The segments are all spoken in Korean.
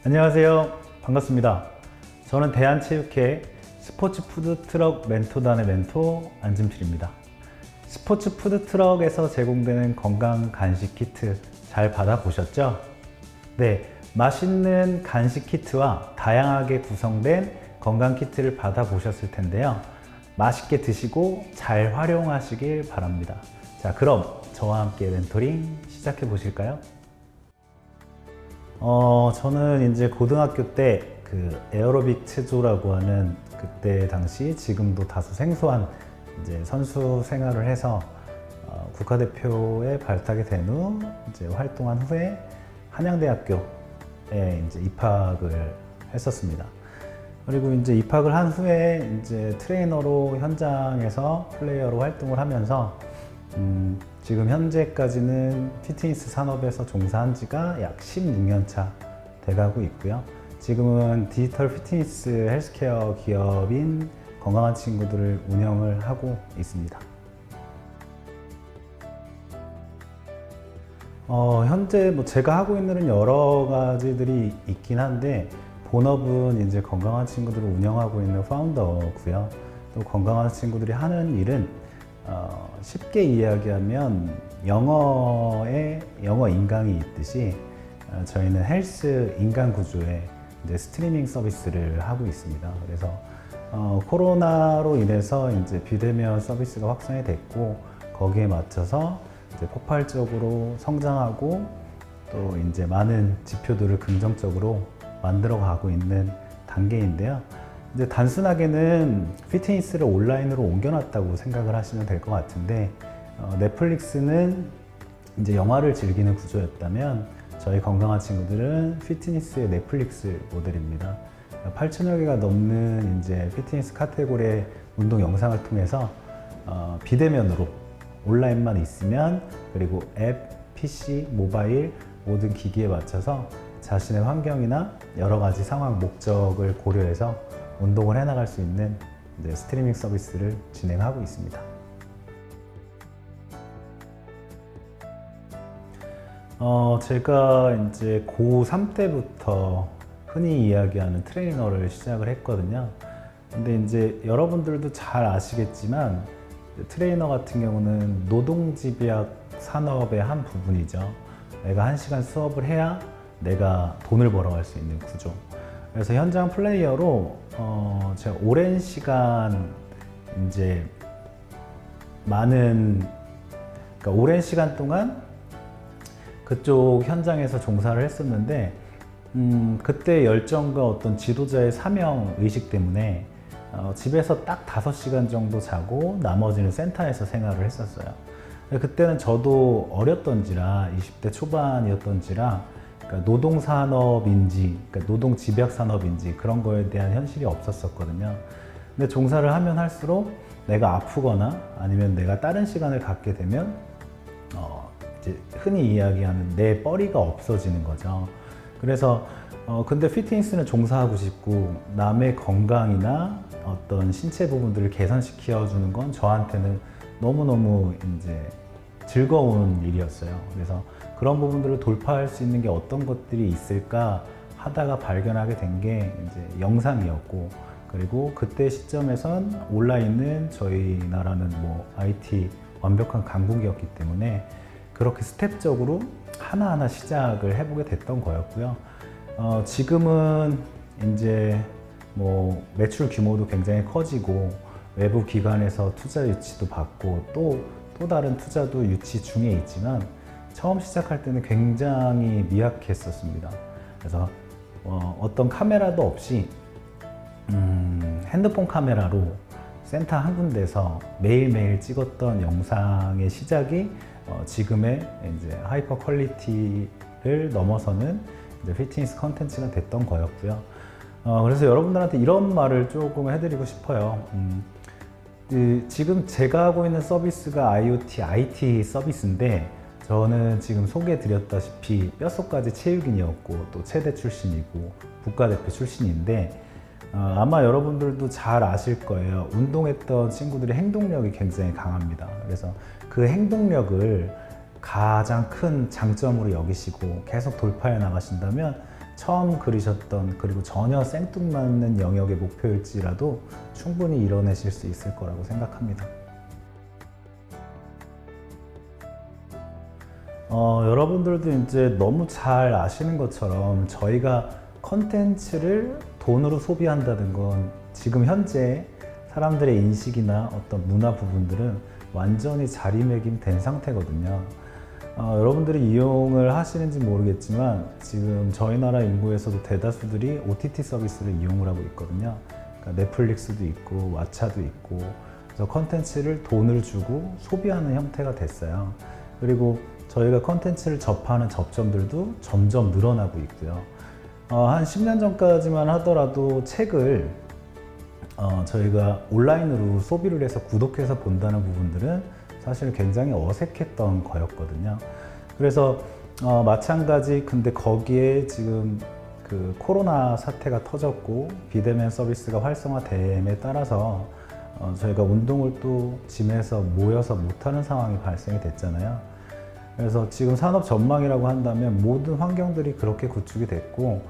안녕하세요. 반갑습니다. 저는 대한체육회 스포츠 푸드트럭 멘토단의 멘토 안진필입니다. 스포츠 푸드트럭에서 제공되는 건강 간식 키트 잘 받아보셨죠? 네, 맛있는 간식 키트와 다양하게 구성된 건강 키트를 받아보셨을 텐데요. 맛있게 드시고 잘 활용하시길 바랍니다. 자, 그럼 저와 함께 멘토링 시작해 보실까요? 저는 이제 고등학교 때 그 에어로빅 체조라고 하는 그때 당시 지금도 다소 생소한 이제 선수 생활을 해서 국가대표에 발탁이 된 후 이제 활동한 후에 한양대학교에 이제 입학을 했었습니다. 그리고 이제 입학을 한 후에 이제 트레이너로 현장에서 플레이어로 활동을 하면서 지금 현재까지는 피트니스 산업에서 종사한 지가 약 16년 차 돼가고 있고요. 지금은 디지털 피트니스 헬스케어 기업인 건강한 친구들을 운영을 하고 있습니다. 현재 뭐 제가 하고 있는 일은 여러 가지들이 있긴 한데 본업은 이제 건강한 친구들을 운영하고 있는 파운더고요. 또 건강한 친구들이 하는 일은 쉽게 이야기하면 영어에 영어 인강이 있듯이 저희는 헬스 인간 구조의 이제 스트리밍 서비스를 하고 있습니다. 그래서 코로나로 인해서 이제 비대면 서비스가 확산이 됐고 거기에 맞춰서 이제 폭발적으로 성장하고 또 이제 많은 지표들을 긍정적으로 만들어 가고 있는 단계인데요. 이제 단순하게는 피트니스를 온라인으로 옮겨놨다고 생각을 하시면 될 것 같은데 넷플릭스는 이제 영화를 즐기는 구조였다면 저희 건강한 친구들은 피트니스의 넷플릭스 모델입니다. 8천여 개가 넘는 이제 피트니스 카테고리의 운동 영상을 통해서 비대면으로 온라인만 있으면 그리고 앱, PC, 모바일 모든 기기에 맞춰서 자신의 환경이나 여러 가지 상황, 목적을 고려해서 운동을 해나갈 수 있는 이제 스트리밍 서비스를 진행하고 있습니다. 제가 이제 고3 때부터 흔히 이야기하는 트레이너를 시작을 했거든요. 근데 이제 여러분들도 잘 아시겠지만 트레이너 같은 경우는 노동집약 산업의 한 부분이죠. 내가 1시간 수업을 해야 내가 돈을 벌어갈 수 있는 구조. 그래서 현장 플레이어로 제가 오랜 시간 이제 그러니까 오랜 시간 동안 그쪽 현장에서 종사를 했었는데 그때 열정과 어떤 지도자의 사명 의식 때문에 집에서 딱 5시간 정도 자고 나머지는 센터에서 생활을 했었어요. 그때는 저도 어렸던지라 20대 초반이었던지라 그러니까 노동산업인지 그러니까 노동집약산업인지 그런 거에 대한 현실이 없었거든요. 근데 종사를 하면 할수록 내가 아프거나 아니면 내가 다른 시간을 갖게 되면 이제 흔히 이야기하는 내 뻘이가 없어지는 거죠. 그래서 근데 피트니스는 종사하고 싶고 남의 건강이나 어떤 신체 부분들을 개선시켜 주는 건 저한테는 너무너무 이제 즐거운 일이었어요. 그래서 그런 부분들을 돌파할 수 있는 게 어떤 것들이 있을까 하다가 발견하게 된 게 이제 영상이었고 그리고 그때 시점에선 온라인은 저희 나라는 뭐 IT 완벽한 강국이었기 때문에 그렇게 스텝적으로 하나하나 시작을 해보게 됐던 거였고요. 지금은 이제 뭐 매출 규모도 굉장히 커지고 외부 기관에서 투자 유치도 받고 또 다른 투자도 유치 중에 있지만 처음 시작할 때는 굉장히 미약했었습니다. 그래서 어떤 카메라도 없이 핸드폰 카메라로 센터 한 군데서 매일매일 찍었던 영상의 시작이 지금의 이제 하이퍼 퀄리티를 넘어서는 이제 피트니스 컨텐츠가 됐던 거였고요. 그래서 여러분들한테 이런 말을 조금 해드리고 싶어요. 지금 제가 하고 있는 서비스가 IoT, IT 서비스인데 저는 지금 소개해드렸다시피 뼛속까지 체육인이었고 또 체대 출신이고 국가대표 출신인데 아마 여러분들도 잘 아실 거예요. 운동했던 친구들의 행동력이 굉장히 강합니다. 그래서 그 행동력을 가장 큰 장점으로 여기시고 계속 돌파해 나가신다면 처음 그리셨던 그리고 전혀 생뚱맞는 영역의 목표일지라도 충분히 이뤄내실 수 있을 거라고 생각합니다. 여러분들도 이제 너무 잘 아시는 것처럼 저희가 컨텐츠를 돈으로 소비한다는 건 지금 현재 사람들의 인식이나 어떤 문화 부분들은 완전히 자리매김된 상태거든요. 여러분들이 이용을 하시는지 모르겠지만 지금 저희 나라 인구에서도 대다수들이 OTT 서비스를 이용을 하고 있거든요. 그러니까 넷플릭스도 있고 왓챠도 있고, 그래서 컨텐츠를 돈을 주고 소비하는 형태가 됐어요. 그리고 저희가 컨텐츠를 접하는 접점들도 점점 늘어나고 있고요. 한 10년 전까지만 하더라도 책을 저희가 온라인으로 소비를 해서 구독해서 본다는 부분들은 사실 굉장히 어색했던 거였거든요. 그래서 마찬가지, 근데 거기에 지금 그 코로나 사태가 터졌고 비대면 서비스가 활성화됨에 따라서 저희가 운동을 또 짐에서 모여서 못하는 상황이 발생이 됐잖아요. 그래서 지금 산업 전망이라고 한다면 모든 환경들이 그렇게 구축이 됐고,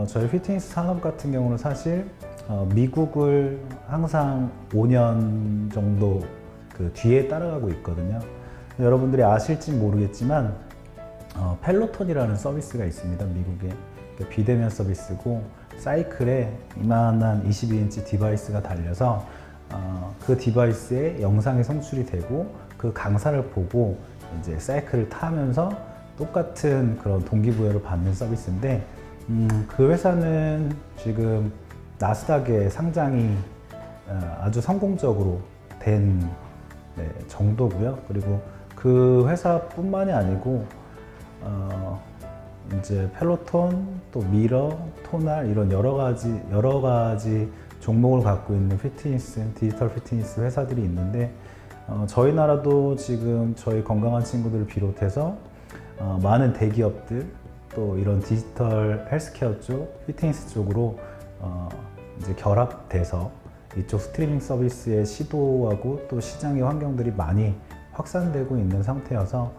저희 피트니스 산업 같은 경우는 사실 미국을 항상 5년 정도 그 뒤에 따라가고 있거든요. 여러분들이 아실지 모르겠지만 펠로톤이라는 서비스가 있습니다, 미국에. 그러니까 비대면 서비스고 사이클에 이만한 22인치 디바이스가 달려서 그 디바이스에 영상이 송출이 되고 그 강사를 보고 이제 사이클을 타면서 똑같은 그런 동기부여를 받는 서비스인데, 그 회사는 지금 나스닥에 상장이 아주 성공적으로 된 정도고요. 그리고 그 회사뿐만이 아니고 이제 펠로톤, 또 미러, 토날 이런 여러 가지 종목을 갖고 있는 피트니스, 디지털 피트니스 회사들이 있는데, 저희 나라도 지금 저희 건강한 친구들을 비롯해서 많은 대기업들, 또 이런 디지털 헬스케어 쪽, 피트니스 쪽으로 이제 결합돼서 이쪽 스트리밍 서비스의 시도하고 또 시장의 환경들이 많이 확산되고 있는 상태여서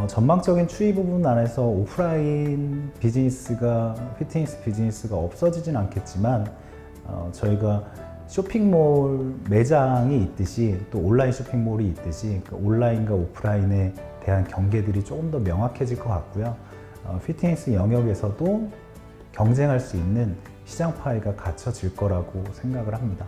전망적인 추이 부분 안에서 오프라인 비즈니스가, 피트니스 비즈니스가 없어지진 않겠지만 저희가 쇼핑몰 매장이 있듯이 또 온라인 쇼핑몰이 있듯이 그 온라인과 오프라인에 대한 경계들이 조금 더 명확해질 것 같고요. 피트니스 영역에서도 경쟁할 수 있는 시장 파이가 갖춰질 거라고 생각을 합니다.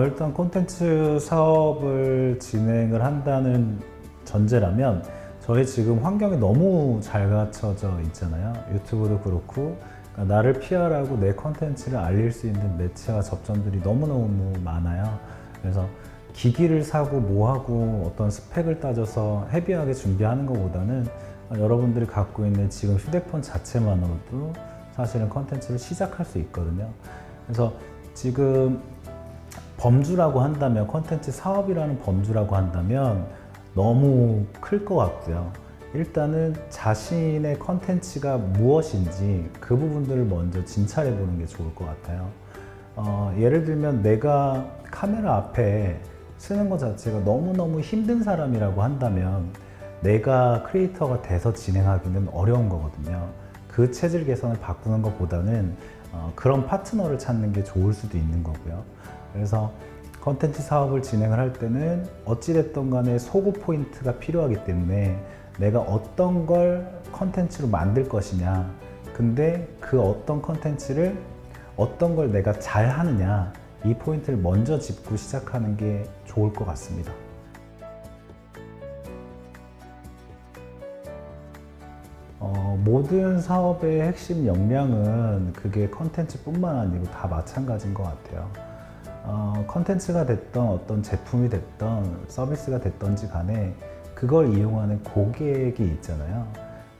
일단 콘텐츠 사업을 진행을 한다는 전제라면 저희 지금 환경이 너무 잘 갖춰져 있잖아요. 유튜브도 그렇고, 그러니까 나를 PR하고 내 콘텐츠를 알릴 수 있는 매체와 접점들이 너무너무 많아요. 그래서 기기를 사고 뭐하고 어떤 스펙을 따져서 헤비하게 준비하는 것보다는 여러분들이 갖고 있는 지금 휴대폰 자체만으로도 사실은 콘텐츠를 시작할 수 있거든요. 그래서 지금 범주라고 한다면, 콘텐츠 사업이라는 범주라고 한다면 너무 클 것 같고요. 일단은 자신의 컨텐츠가 무엇인지 그 부분들을 먼저 진찰해 보는 게 좋을 것 같아요. 예를 들면 내가 카메라 앞에 쓰는 것 자체가 너무너무 힘든 사람이라고 한다면 내가 크리에이터가 돼서 진행하기는 어려운 거거든요. 그 체질 개선을 바꾸는 것보다는 그런 파트너를 찾는 게 좋을 수도 있는 거고요. 그래서 컨텐츠 사업을 진행을 할 때는 어찌됐든 간에 소구 포인트가 필요하기 때문에 내가 어떤 걸 컨텐츠로 만들 것이냐, 근데 그 어떤 컨텐츠를 어떤 걸 내가 잘 하느냐, 이 포인트를 먼저 짚고 시작하는 게 좋을 것 같습니다. 모든 사업의 핵심 역량은 그게 컨텐츠뿐만 아니고 다 마찬가지인 것 같아요. 컨텐츠가 됐던 어떤 제품이 됐던 서비스가 됐던지 간에 그걸 이용하는 고객이 있잖아요.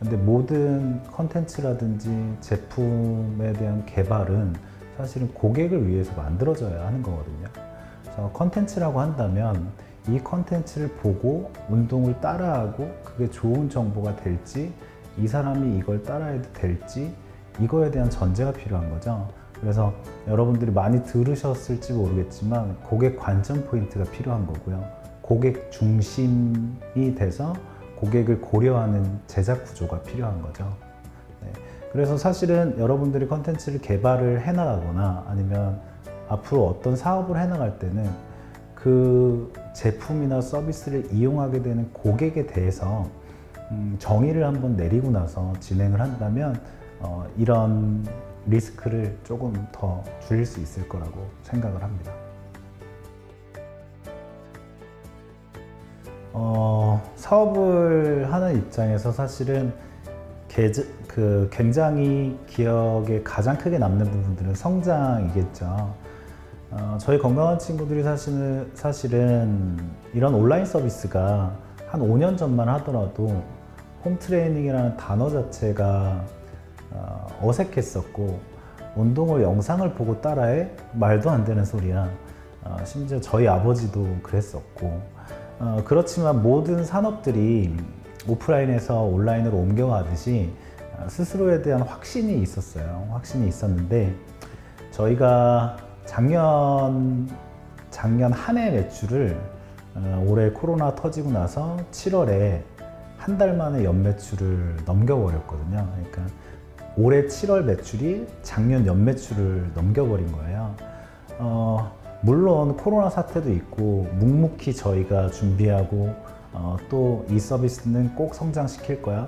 근데 모든 컨텐츠라든지 제품에 대한 개발은 사실은 고객을 위해서 만들어져야 하는 거거든요. 그래서 컨텐츠라고 한다면 이 컨텐츠를 보고 운동을 따라하고 그게 좋은 정보가 될지, 이 사람이 이걸 따라해도 될지, 이거에 대한 전제가 필요한 거죠. 그래서 여러분들이 많이 들으셨을지 모르겠지만 고객 관점 포인트가 필요한 거고요. 고객 중심이 돼서 고객을 고려하는 제작 구조가 필요한 거죠. 네. 그래서 사실은 여러분들이 컨텐츠를 개발을 해나가거나 아니면 앞으로 어떤 사업을 해나갈 때는 그 제품이나 서비스를 이용하게 되는 고객에 대해서 정의를 한번 내리고 나서 진행을 한다면 이런 리스크를 조금 더 줄일 수 있을 거라고 생각을 합니다. 사업을 하는 입장에서 사실은 굉장히 기억에 가장 크게 남는 부분들은 성장이겠죠. 저희 건강한 친구들이 사실은 이런 온라인 서비스가 한 5년 전만 하더라도 홈트레이닝이라는 단어 자체가 어색했었고, 운동을 영상을 보고 따라해? 말도 안 되는 소리야. 심지어 저희 아버지도 그랬었고, 그렇지만 모든 산업들이 오프라인에서 온라인으로 옮겨가듯이 스스로에 대한 확신이 있었어요. 확신이 있었는데, 저희가 작년 한 해 매출을 올해 코로나 터지고 나서 7월에 한 달 만에 연매출을 넘겨버렸거든요. 그러니까 올해 7월 매출이 작년 연매출을 넘겨버린 거예요. 물론 코로나 사태도 있고 묵묵히 저희가 준비하고 또 이 서비스는 꼭 성장시킬 거야.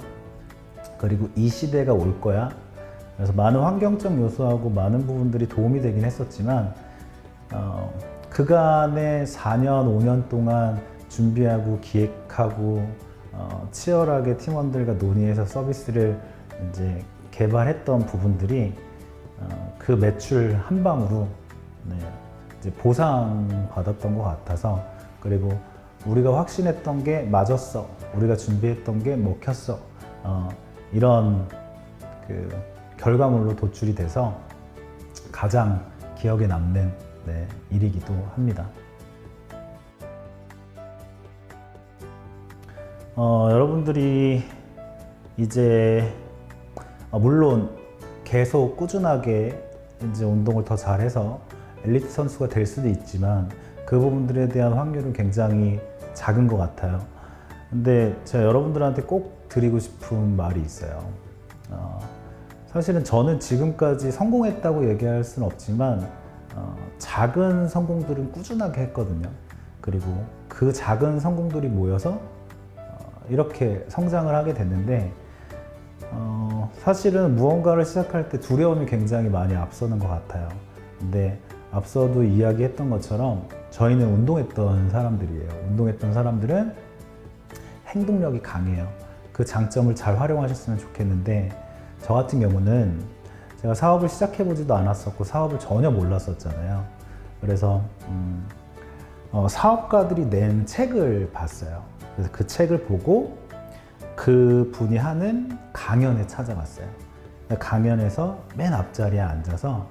그리고 이 시대가 올 거야. 그래서 많은 환경적 요소하고 많은 부분들이 도움이 되긴 했었지만 그간의 4년, 5년 동안 준비하고 기획하고 치열하게 팀원들과 논의해서 서비스를 이제 개발했던 부분들이 그 매출 한 방으로 이제 보상받았던 것 같아서, 그리고 우리가 확신했던 게 맞았어, 우리가 준비했던 게 먹혔어, 이런 그 결과물로 도출이 돼서 가장 기억에 남는 일이기도 합니다. 여러분들이 이제 물론 계속 꾸준하게 이제 운동을 더 잘해서 엘리트 선수가 될 수도 있지만 그 부분들에 대한 확률은 굉장히 작은 것 같아요. 근데 제가 여러분들한테 꼭 드리고 싶은 말이 있어요. 사실은 저는 지금까지 성공했다고 얘기할 수는 없지만 작은 성공들은 꾸준하게 했거든요. 그리고 그 작은 성공들이 모여서 이렇게 성장을 하게 됐는데, 사실은 무언가를 시작할 때 두려움이 굉장히 많이 앞서는 것 같아요. 근데 앞서도 이야기했던 것처럼 저희는 운동했던 사람들이에요. 운동했던 사람들은 행동력이 강해요. 그 장점을 잘 활용하셨으면 좋겠는데, 저 같은 경우는 제가 사업을 시작해보지도 않았었고 사업을 전혀 몰랐었잖아요. 그래서 사업가들이 낸 책을 봤어요. 그래서 그 책을 보고 그 분이 하는 강연에 찾아갔어요. 강연에서 맨 앞자리에 앉아서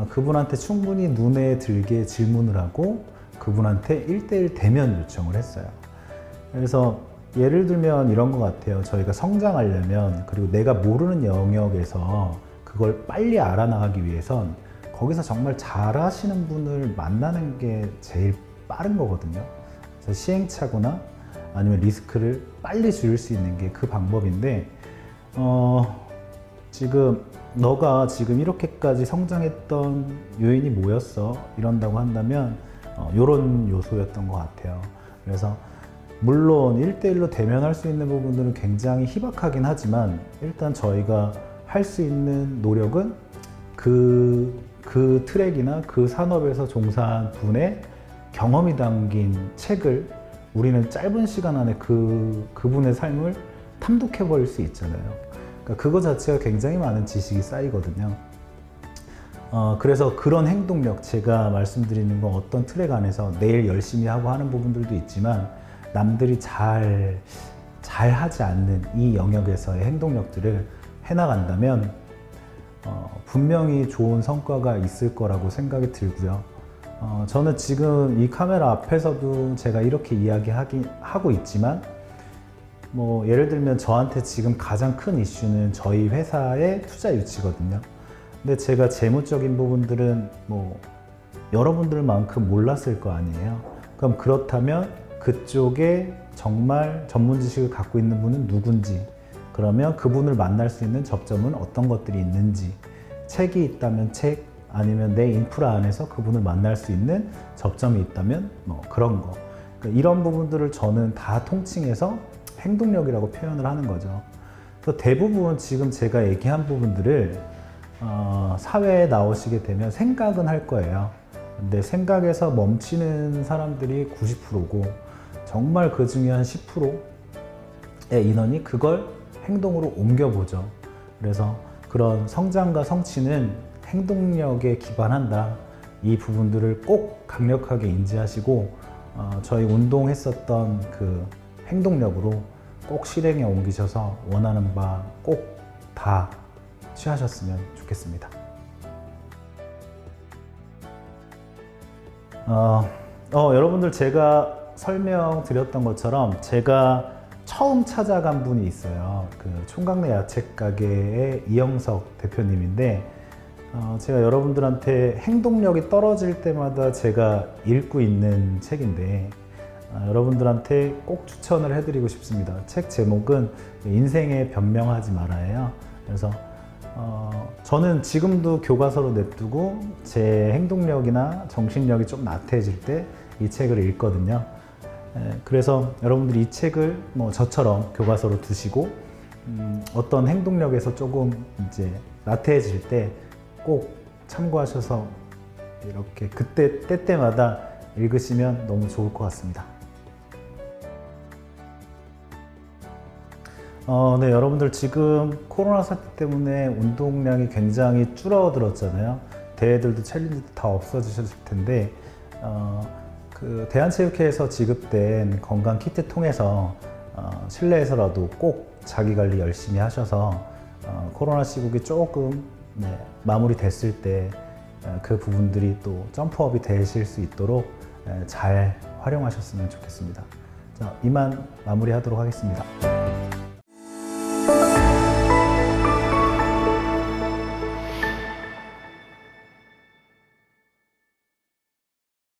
그분한테 충분히 눈에 들게 질문을 하고 그분한테 1대1 대면 요청을 했어요. 그래서 예를 들면 이런 것 같아요. 저희가 성장하려면, 그리고 내가 모르는 영역에서 그걸 빨리 알아나가기 위해선 거기서 정말 잘하시는 분을 만나는 게 제일 빠른 거거든요. 그래서 시행착오나 아니면 리스크를 빨리 줄일 수 있는 게 그 방법인데, 지금 너가 지금 이렇게까지 성장했던 요인이 뭐였어? 이런다고 한다면 이런 요소였던 것 같아요. 그래서 물론 1대1로 대면할 수 있는 부분들은 굉장히 희박하긴 하지만 일단 저희가 할 수 있는 노력은 그 트랙이나 그 산업에서 종사한 분의 경험이 담긴 책을 우리는 짧은 시간 안에 그분의 삶을 탐독해 버릴 수 있잖아요. 그러니까 그거 자체가 굉장히 많은 지식이 쌓이거든요. 그래서 그런 행동력, 제가 말씀드리는 건 어떤 트랙 안에서 내일 열심히 하고 하는 부분들도 있지만 남들이 잘 하지 않는 이 영역에서의 행동력들을 해나간다면 분명히 좋은 성과가 있을 거라고 생각이 들고요. 저는 지금 이 카메라 앞에서도 제가 이렇게 이야기하고 있지만 뭐 예를 들면 저한테 지금 가장 큰 이슈는 저희 회사의 투자 유치거든요. 근데 제가 재무적인 부분들은 뭐 여러분들만큼 몰랐을 거 아니에요. 그럼 그렇다면 그쪽에 정말 전문 지식을 갖고 있는 분은 누군지, 그러면 그분을 만날 수 있는 접점은 어떤 것들이 있는지, 책이 있다면 책, 아니면 내 인프라 안에서 그분을 만날 수 있는 접점이 있다면 뭐 그런 거. 그러니까 이런 부분들을 저는 다 통칭해서 행동력이라고 표현을 하는 거죠. 그래서 대부분 지금 제가 얘기한 부분들을 사회에 나오시게 되면 생각은 할 거예요. 근데 생각에서 멈추는 사람들이 90%고 정말 그 중에 한 10%의 인원이 그걸 행동으로 옮겨보죠. 그래서 그런 성장과 성취는 행동력에 기반한다. 이 부분들을 꼭 강력하게 인지하시고 저희 운동했었던 그 행동력으로 꼭 실행에 옮기셔서 원하는 바 꼭 다 취하셨으면 좋겠습니다. 여러분들 제가 설명드렸던 것처럼 제가 처음 찾아간 분이 있어요. 그 총각내 야채 가게의 이영석 대표님인데 제가 여러분들한테 행동력이 떨어질 때마다 제가 읽고 있는 책인데 여러분들한테 꼭 추천을 해드리고 싶습니다. 책 제목은 인생에 변명하지 말아요. 그래서 저는 지금도 교과서로 냅두고 제 행동력이나 정신력이 좀 나태해질 때 이 책을 읽거든요. 그래서 여러분들이 이 책을 뭐 저처럼 교과서로 두시고 어떤 행동력에서 조금 이제 나태해질 때 꼭 참고하셔서 이렇게 그때 때때마다 읽으시면 너무 좋을 것 같습니다. 네, 여러분들 지금 코로나 사태 때문에 운동량이 굉장히 줄어들었잖아요. 대회들도 챌린지도 다 없어지셨을 텐데 그 대한체육회에서 지급된 건강 키트 통해서 실내에서라도 꼭 자기 관리 열심히 하셔서 코로나 시국이 조금 마무리 됐을 때 그 부분들이 또 점프업이 되실 수 있도록 잘 활용하셨으면 좋겠습니다. 자, 이만 마무리하도록 하겠습니다.